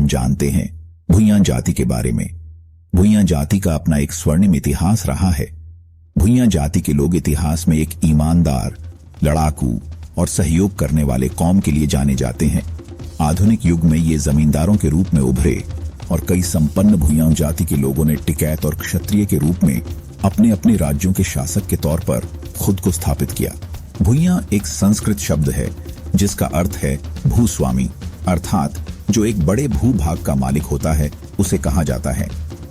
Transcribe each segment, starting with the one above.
हम जानते हैं भुइयां जाति के बारे में। भुइयां जाति का अपना एक स्वर्णिम इतिहास रहा है। भुइयां जाति के लोग इतिहास में एक ईमानदार, लड़ाकू और सहयोग करने वाले कौम के लिए जाने जाते हैं। आधुनिक युग में ये जमींदारों के रूप में उभरे और कई संपन्न भुइयां जाति के लोगों ने टिकैत और क्षत्रिय के रूप में अपने अपने राज्यों के शासक के तौर पर खुद को स्थापित किया। भुइयां एक संस्कृत शब्द है जिसका अर्थ है भूस्वामी, अर्थात जो एक बड़े भूभाग का मालिक होता है उसे कहा जाता है,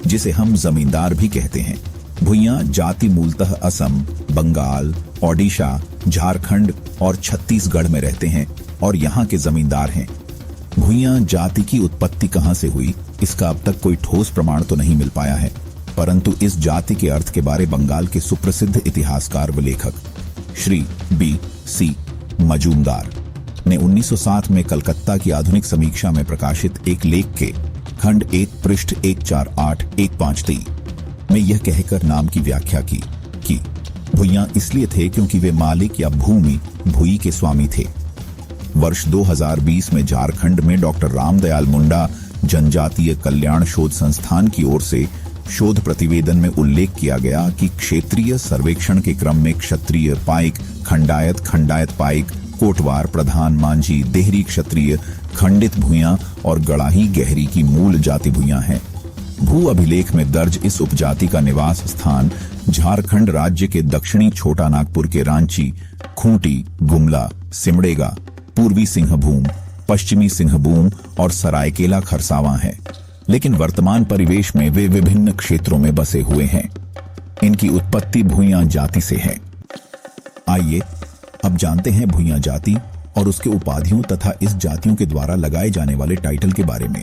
जिसे हम जमींदार भी कहते हैं। भुइयां जाति मूलतः असम, बंगाल, ओडिशा, झारखंड और छत्तीसगढ़ में रहते हैं और यहाँ के जमींदार हैं। भुइयां जाति की उत्पत्ति कहाँ से हुई, इसका अब तक कोई ठोस प्रमाण तो नहीं मिल पाया है, परंतु इस जाति के अर्थ के बारे बंगाल के सुप्रसिद्ध इतिहासकार व लेखक श्री B.C. मजूमदार ने 1907 में कलकत्ता की आधुनिक समीक्षा में प्रकाशित एक लेख के खंड 1 पृष्ठ 148-153 में यह कहकर नाम की व्याख्या की कि भुइयां इसलिए थे क्योंकि वे मालिक या भूमि भुई के स्वामी थे। वर्ष 2020 में झारखंड में डॉक्टर रामदयाल मुंडा जनजातीय कल्याण शोध संस्थान की ओर से शोध प्रतिवेदन में उल्लेख किया गया कि क्षेत्रीय सर्वेक्षण के क्रम में क्षत्रिय, पाइक, खंडायत, खंडायत पाइक, कोटवार, प्रधान, मांझी, देहरी क्षत्रिय, खंडित भुइयां और गड़ाही गहरी की मूल जाति भुइयां हैं। भू अभिलेख में दर्ज इस उपजाति का निवास स्थान झारखंड राज्य के दक्षिणी छोटा नागपुर के रांची, खूंटी, गुमला, सिमडेगा, पूर्वी सिंहभूम, पश्चिमी सिंहभूम और सरायकेला खरसावां है, लेकिन वर्तमान परिवेश में वे विभिन्न क्षेत्रों में बसे हुए हैं। इनकी उत्पत्ति भुइयां जाति से है। आइए अब जानते हैं भुइयां जाति और उसके उपाधियों तथा इस जातियों के द्वारा लगाए जाने वाले टाइटल के बारे में।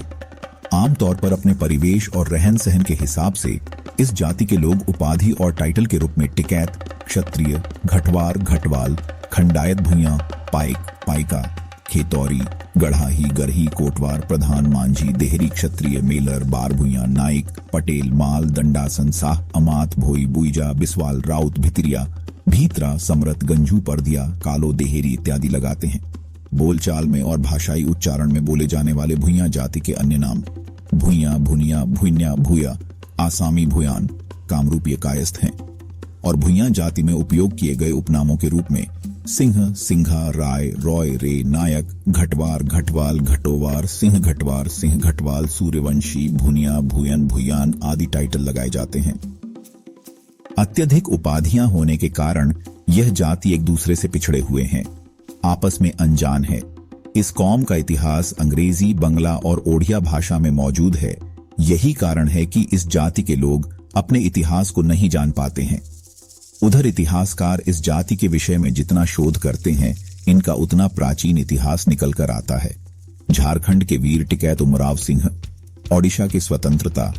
आमतौर पर अपने परिवेश और रहन सहन के हिसाब से इस जाति के लोग उपाधि और टाइटल के रूप में टिकैत, क्षत्रिय, घटवार, घटवाल, खंडायत भुइयां, पाइक, पाइका, खेतौरी, गढ़ाही, गरही, कोटवार, प्रधान, मांझी, देहरी क्षत्रिय, मेलर, बार भुइयां, नाइक, पटेल, माल, दंडासन, साह, अमात, भोई, बुईजा, बिस्वाल, राउत, भितरिया, भीतरा, समरत, गंजू, परदिया, कालो, देहरी इत्यादि लगाते हैं। बोलचाल में और भाषाई उच्चारण में बोले जाने वाले भुइयां जाति के अन्य नाम भुइयां, भुनिया, भुइन्या, भूया, आसामी भुयान, कामरूपीय कायस्थ हैं और भुइयां जाति में उपयोग किए गए उपनामों के रूप में सिंह, सिंघा, राय, रॉय, रे, नायक, घटवार, घटवाल, घटोवार, सिंह घटवाल, सूर्यवंशी, भुनिया, भुयन, भुयान आदि टाइटल लगाए जाते हैं। अत्यधिक उपाधियां होने के कारण यह जाति एक दूसरे से पिछड़े हुए हैं, आपस में अनजान है। इस कौम का इतिहास अंग्रेजी, बंगला और ओडिया भाषा में मौजूद है। यही कारण है कि इस जाति के लोग अपने इतिहास को नहीं जान पाते हैं। उधर इतिहासकार इस जाति के विषय में जितना शोध करते हैं, इनका उतना प्राचीन इतिहास निकल कर आता है। झारखंड के वीर टिकैत उमराव सिंह, ओडिशा के स्वतंत्रता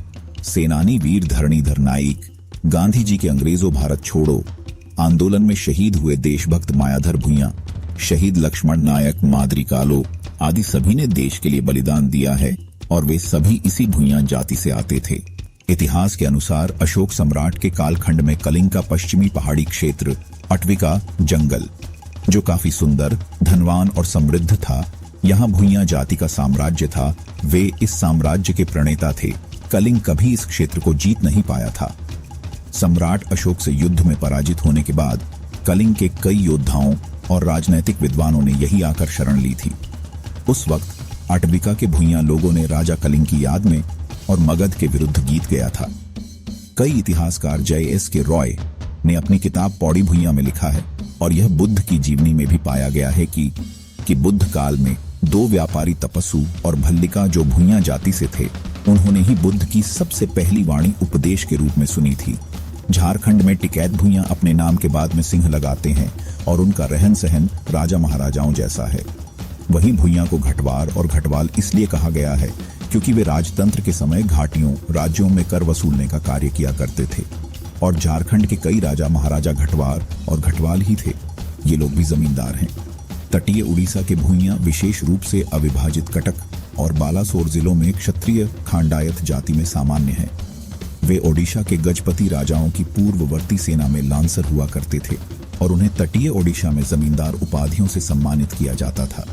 सेनानी वीर धरणीधर नाइक, गांधी जी के अंग्रेजों भारत छोड़ो आंदोलन में शहीद हुए देशभक्त मायाधर भुइयां, शहीद लक्ष्मण नायक, मादरी कालो आदि सभी ने देश के लिए बलिदान दिया है और वे सभी इसी भुइयां जाति से आते थे। इतिहास के अनुसार अशोक सम्राट के कालखंड में कलिंग का पश्चिमी पहाड़ी क्षेत्र अटविका जंगल, जो काफी सुंदर, धनवान और समृद्ध था, यहाँ भुइयां जाति का साम्राज्य था। वे इस साम्राज्य के प्रणेता थे। कलिंग कभी इस क्षेत्र को जीत नहीं पाया था। सम्राट अशोक से युद्ध में पराजित होने के बाद कलिंग के कई योद्धाओं और राजनैतिक विद्वानों ने यही आकर शरण ली थी। उस वक्त अटविका के भुइयां लोगों ने राजा कलिंग की याद में और मगध के विरुद्ध गीत गया था। कई इतिहासकार J.S.K. रॉय ने अपनी किताब पौड़ी भुइयां में लिखा है और यह बुद्ध की जीवनी में भी पाया गया है कि बुद्ध काल में दो व्यापारी तपस्सु और भल्लिका जो भुइयां जाति से थे, उन्होंने ही बुद्ध की सबसे पहली वाणी उपदेश के रूप में सुनी थी। झारखंड में टिकैत भुइयां अपने नाम के बाद में सिंह लगाते हैं और उनका रहन सहन राजा महाराजाओं जैसा है। वहीं भुइयां को घटवार और घटवाल इसलिए कहा गया है क्योंकि वे राजतंत्र के समय घाटियों, राज्यों में कर वसूलने का कार्य किया करते थे और झारखंड के कई राजा महाराजा घटवार और घटवाल ही थे। ये लोग भी जमींदार हैं। तटीय उड़ीसा के भुइयां विशेष रूप से अविभाजित कटक और बालासोर जिलों में क्षत्रिय खांडायत जाति में सामान्य हैं। वे ओडिशा के गजपति राजाओं की पूर्ववर्ती सेना में लांसर हुआ करते थे और उन्हें तटीय ओडिशा में जमींदार उपाधियों से सम्मानित किया जाता था।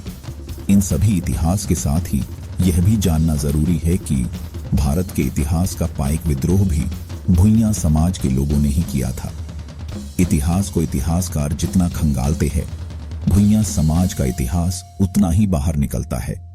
इन सभी इतिहास के साथ ही यह भी जानना जरूरी है कि भारत के इतिहास का पाइक विद्रोह भी भुइयां समाज के लोगों ने ही किया था। इतिहास को इतिहासकार जितना खंगालते हैं, भुइयां समाज का इतिहास उतना ही बाहर निकलता है।